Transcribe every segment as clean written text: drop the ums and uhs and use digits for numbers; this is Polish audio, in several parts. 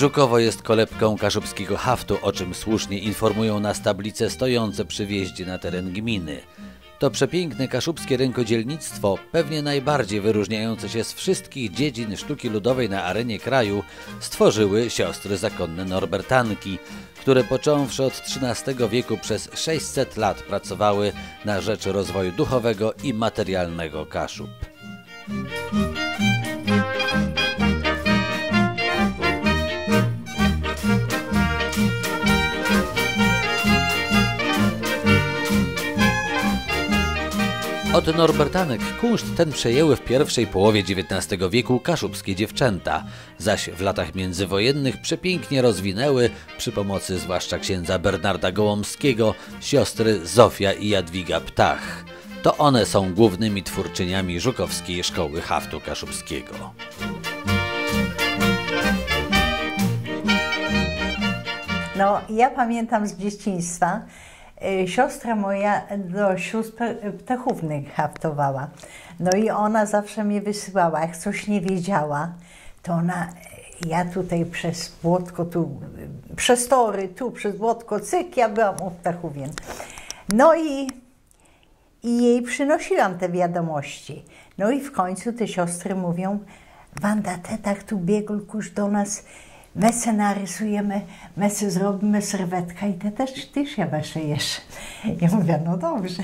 Żukowo jest kolebką kaszubskiego haftu, o czym słusznie informują nas tablice stojące przy wjeździe na teren gminy. To przepiękne kaszubskie rękodzielnictwo, pewnie najbardziej wyróżniające się z wszystkich dziedzin sztuki ludowej na arenie kraju, stworzyły siostry zakonne Norbertanki, które począwszy od XIII wieku przez 600 lat pracowały na rzecz rozwoju duchowego i materialnego Kaszub. Od Norbertanek kunszt ten przejęły w pierwszej połowie XIX wieku kaszubskie dziewczęta, zaś w latach międzywojennych przepięknie rozwinęły, przy pomocy zwłaszcza księdza Bernarda Gołomskiego, siostry Zofia i Jadwiga Ptach. To one są głównymi twórczyniami żukowskiej szkoły haftu kaszubskiego. No, ja pamiętam z dzieciństwa, siostra moja do sióstr Ptachównych haftowała. No i ona zawsze mnie wysyłała, jak coś nie wiedziała, to ona, ja tutaj przez Błotko, tu przez tory, tu przez Błotko, cyk, ja byłam u Ptachówien. No i jej przynosiłam te wiadomości. No i w końcu te siostry mówią: Wanda, te tak tu biegł kurz do nas, my se narysujemy, my se zrobimy serwetkę i te też ja weszejesz. Ja mówię, no dobrze.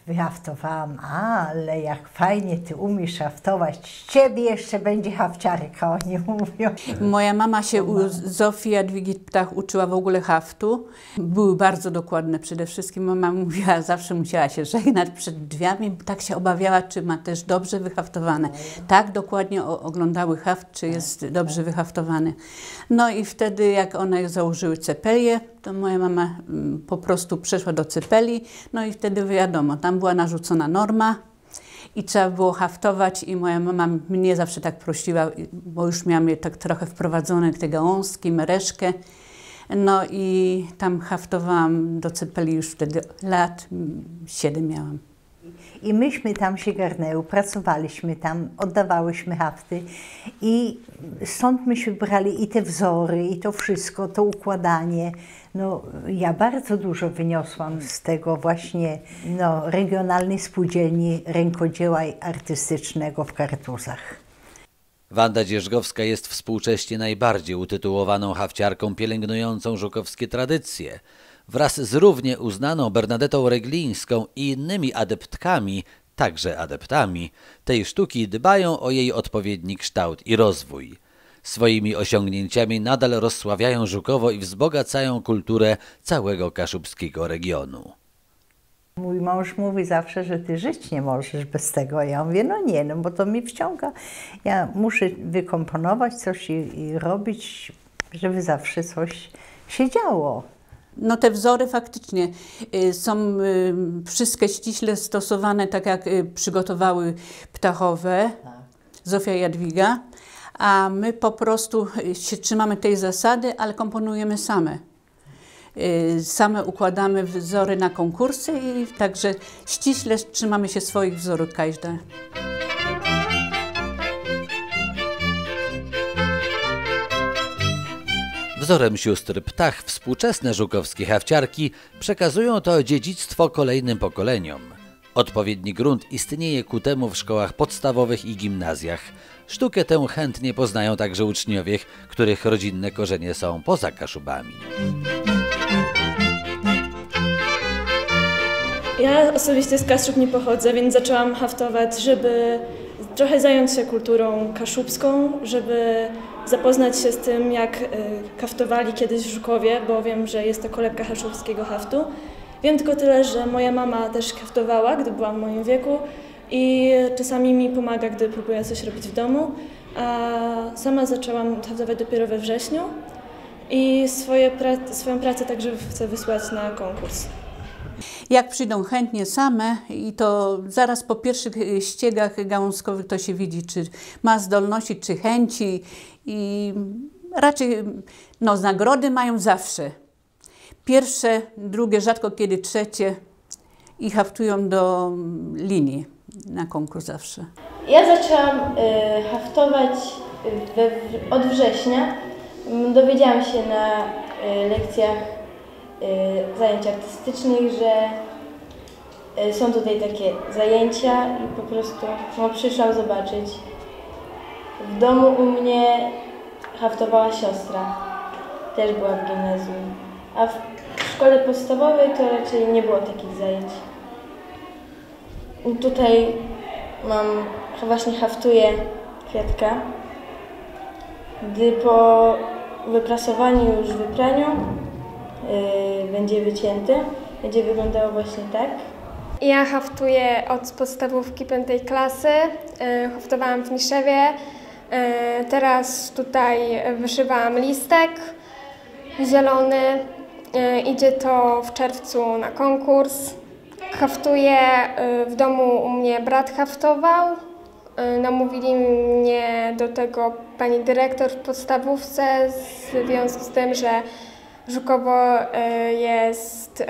Wyhaftowałam, ale jak fajnie ty umiesz haftować, z ciebie jeszcze będzie hafciarka, oni mówią. Moja mama się u Zofii Jadwigi Ptach uczyła w ogóle haftu. Były bardzo dokładne przede wszystkim. Mama mówiła, zawsze musiała się żegnać przed drzwiami, tak się obawiała, czy ma też dobrze wyhaftowane. Tak dokładnie oglądały haft, czy jest dobrze wyhaftowany. No i wtedy, jak one założyły cepelię, to moja mama po prostu przeszła do cepeli, no i wtedy wiadomo, tam była narzucona norma i trzeba było haftować i moja mama mnie zawsze tak prosiła, bo już miałam je tak trochę wprowadzone, te gałązki, mereszkę. No i tam haftowałam do cepeli już wtedy lat 7 miałam. I myśmy tam się garnęły, pracowaliśmy tam, oddawałyśmy hafty i stąd myśmy brali i te wzory, i to wszystko, to układanie. No, ja bardzo dużo wyniosłam z tego właśnie regionalnej spółdzielni rękodzieła artystycznego w Kartuzach. Wanda Dzierżgowska jest współcześnie najbardziej utytułowaną hafciarką pielęgnującą żukowskie tradycje. Wraz z równie uznaną Bernadetą Reglińską i innymi adeptkami, także adeptami, tej sztuki dbają o jej odpowiedni kształt i rozwój. Swoimi osiągnięciami nadal rozsławiają Żukowo i wzbogacają kulturę całego kaszubskiego regionu. Mój mąż mówi zawsze, że ty żyć nie możesz bez tego. Ja mówię, no nie, no bo to mi wciąga. Ja muszę wykomponować coś i robić, żeby zawsze coś się działo. No te wzory faktycznie są wszystkie ściśle stosowane, tak jak przygotowały Ptachowe, Zofia i Jadwiga, a my po prostu się trzymamy tej zasady, ale komponujemy same. Same układamy wzory na konkursy i także ściśle trzymamy się swoich wzorów każda. Wzorem sióstr Ptach współczesne żukowskie hafciarki przekazują to dziedzictwo kolejnym pokoleniom. Odpowiedni grunt istnieje ku temu w szkołach podstawowych i gimnazjach. Sztukę tę chętnie poznają także uczniowie, których rodzinne korzenie są poza Kaszubami. Ja osobiście z Kaszub nie pochodzę, więc zaczęłam haftować, żeby trochę zająć się kulturą kaszubską, żeby zapoznać się z tym, jak haftowali kiedyś w Żukowie, bo wiem, że jest to kolebka kaszubskiego haftu. Wiem tylko tyle, że moja mama też haftowała, gdy była w moim wieku i czasami mi pomaga, gdy próbuję coś robić w domu. A sama zaczęłam haftować dopiero we wrześniu i swoją pracę także chcę wysłać na konkurs. Jak przyjdą chętnie same i to zaraz po pierwszych ściegach gałązkowych to się widzi, czy ma zdolności, czy chęci i raczej nagrody mają zawsze. Pierwsze, drugie, rzadko kiedy trzecie i haftują do linii na konkurs zawsze. Ja zaczęłam haftować od września, Dowiedziałam się na lekcjach zajęć artystycznych, że są tutaj takie zajęcia i po prostu przyszłam zobaczyć. W domu u mnie haftowała siostra, też była w gimnazjum, a w szkole podstawowej to raczej nie było takich zajęć. Tutaj właśnie haftuję kwiatka. Gdy po wyprasowaniu, już wypraniu będzie wycięty, będzie wyglądało właśnie tak. Ja haftuję od podstawówki 5. klasy, haftowałam w Niszewie. Teraz tutaj wyszywałam listek zielony. Idzie to w czerwcu na konkurs. Haftuję w domu, u mnie brat haftował. Namówili mnie do tego pani dyrektor w podstawówce w związku z tym, że Żukowo jest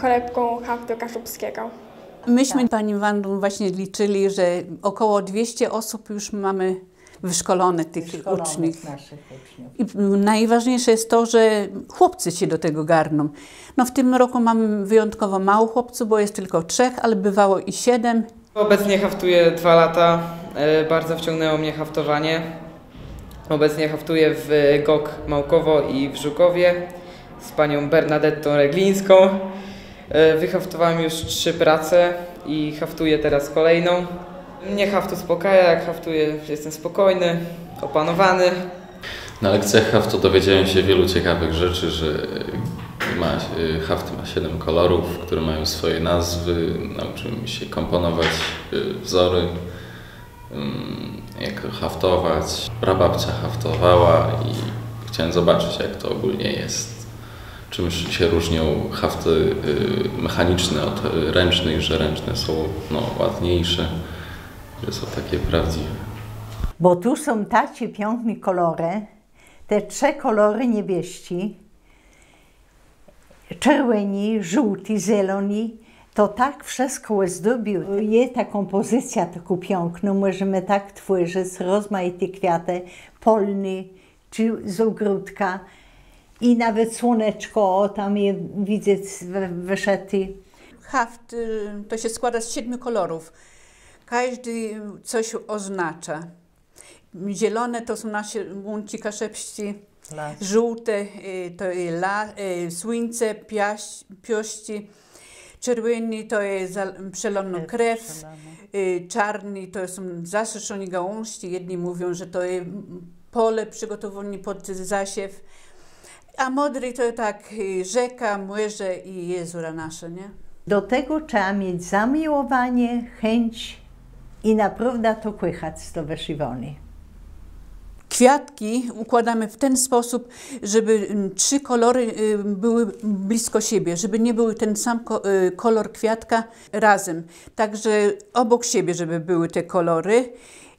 kolebką haftu kaszubskiego. Myśmy pani Wandą właśnie liczyli, że około 200 osób już mamy wyszkolone tych uczniów. I najważniejsze jest to, że chłopcy się do tego garną. No w tym roku mamy wyjątkowo mało chłopców, bo jest tylko 3, ale bywało i 7. Obecnie haftuję 2 lata. Bardzo wciągnęło mnie haftowanie. Obecnie haftuję w GOK Małkowo i w Żukowie z panią Bernadettą Reglińską. Wyhaftowałem już 3 prace i haftuję teraz kolejną. Mnie haftu uspokaja, jak haftuję jestem spokojny, opanowany. Na lekcjach haftu dowiedziałem się wielu ciekawych rzeczy, że haft ma 7 kolorów, które mają swoje nazwy. Nauczyłem się komponować wzory, jak haftować. Prababcia haftowała i chciałem zobaczyć, jak to ogólnie jest. Czym się różnią hafty mechaniczne od ręcznych, że ręczne są ładniejsze, że są takie prawdziwe. Bo tu są takie piękne kolory, te 3 kolory niebieści, czerwoni, żółti, zieloni, to tak wszystko ozdobił. Jest ta kompozycja taką piękną, możemy tak tworzyć rozmaite kwiaty, polne czy z ogródka i nawet słoneczko, tam je widzę wyszety. Haft to się składa z 7 kolorów. Każdy coś oznacza. Zielone to są nasze łąci kaszepści, żółte to jest słońce, piości, czerwony to jest przelona krew, czarny to są zasyszone gałąźki. Jedni mówią, że to jest pole przygotowane pod zasiew, a modry to tak rzeka, młyże i jeziora nasze, nie? Do tego trzeba mieć zamiłowanie, chęć i naprawdę to kochać to wyszywanie. Kwiatki układamy w ten sposób, żeby 3 kolory były blisko siebie, żeby nie był ten sam kolor kwiatka razem. Także obok siebie, żeby były te kolory.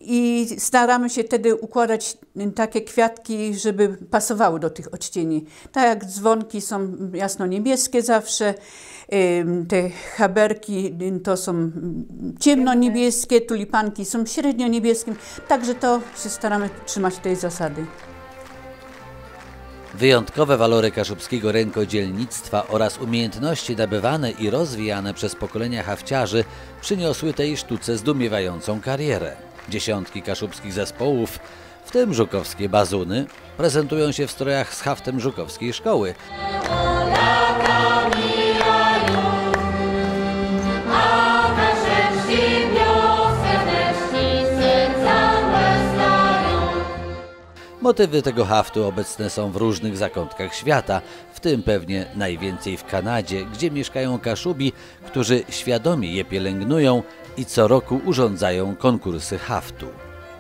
I staramy się wtedy układać takie kwiatki, żeby pasowały do tych odcieni. Tak jak dzwonki są jasno-niebieskie zawsze, te haberki to są ciemno-niebieskie, tulipanki są średnio-niebieskie. Także to się staramy trzymać tej zasady. Wyjątkowe walory kaszubskiego rękodzielnictwa oraz umiejętności nabywane i rozwijane przez pokolenia hafciarzy przyniosły tej sztuce zdumiewającą karierę. Dziesiątki kaszubskich zespołów, w tym żukowskie bazuny, prezentują się w strojach z haftem żukowskiej szkoły. Motywy tego haftu obecne są w różnych zakątkach świata, w tym pewnie najwięcej w Kanadzie, gdzie mieszkają Kaszubi, którzy świadomie je pielęgnują i co roku urządzają konkursy haftu.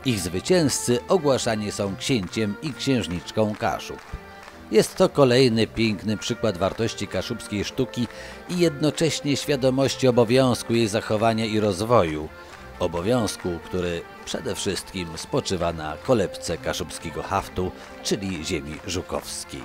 Ich zwycięzcy ogłaszani są księciem i księżniczką Kaszub. Jest to kolejny piękny przykład wartości kaszubskiej sztuki i jednocześnie świadomości obowiązku jej zachowania i rozwoju. Obowiązku, który przede wszystkim spoczywa na kolebce kaszubskiego haftu, czyli ziemi żukowskiej.